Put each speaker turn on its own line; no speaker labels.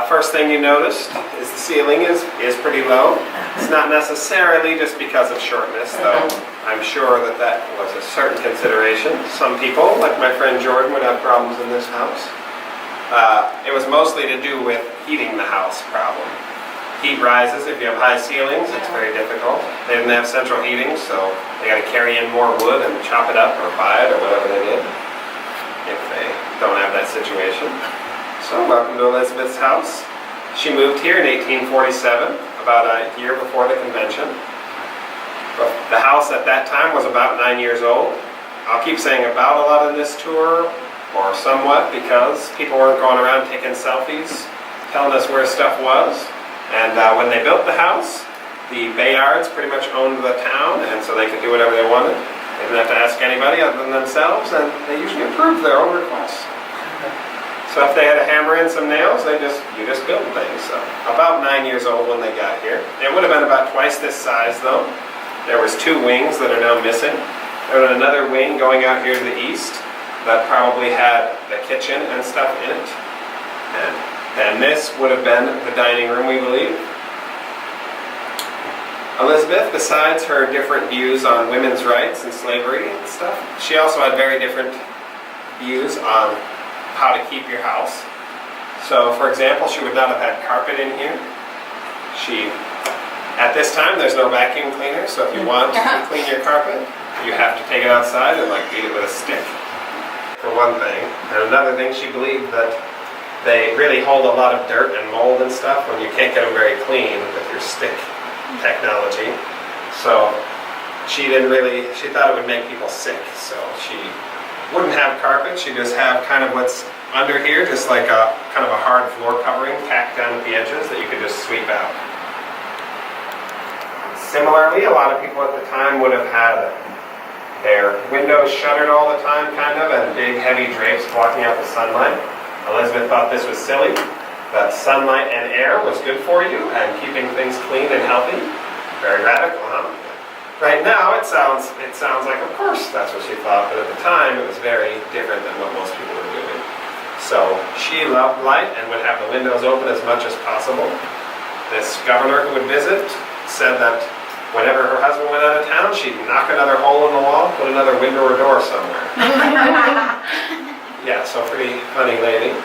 First thing you noticed is the ceiling is pretty low. It's not necessarily just because of shortness, though. I'm sure that that was a certain consideration. Some people, like my friend Jordan, would have problems in this house. It was mostly to do with heating the house problem. Heat rises if you have high ceilings. It's very difficult. They didn't have central heating, so they got to carry in more wood and chop it up or buy it or whatever they did if they don't have that situation. So welcome to Elizabeth's house. She moved here in 1847, about a year before the convention. The house at that time was about 9 years old. I'll keep saying about a lot in this tour, or somewhat, because people weren't going around taking selfies, telling us where stuff was. And when they built the house, the Bayards pretty much owned the town, and so they could do whatever they wanted. They didn't have to ask anybody other than themselves, and they usually approved their own requests. So if they had to hammer in some nails, you just build things. So about 9 years old when they got here. It would have been about twice this size though. There was 2 wings that are now missing. There was another wing going out here to the east that probably had the kitchen and stuff in it. And this would have been the dining room, we believe. Elizabeth, besides her different views on women's rights and slavery and stuff, she also had very different views on how to keep your house. So, for example, she would not have had carpet in here. At this time, there's no vacuum cleaner, so if you want to clean your carpet, you have to take it outside and beat it with a stick, for one thing. And another thing, she believed that they really hold a lot of dirt and mold and stuff when you can't get them very clean with your stick technology. So she thought it would make people sick, so she wouldn't have carpet. She'd just have kind of what's under here, just like a kind of a hard floor covering tacked down at the edges that you could just sweep out. Similarly, a lot of people at the time would have had their windows shuttered all the time, kind of, and big heavy drapes blocking out the sunlight. Elizabeth thought this was silly, that sunlight and air was good for you and keeping things clean and healthy. Very radical, huh? Right now, it sounds like, of course, that's what she thought, but at the time, it was very different than what most people were doing. So she loved light and would have the windows open as much as possible. This governor who would visit said that whenever her husband went out of town, she'd knock another hole in the wall, put another window or door somewhere. Yeah, so pretty funny lady.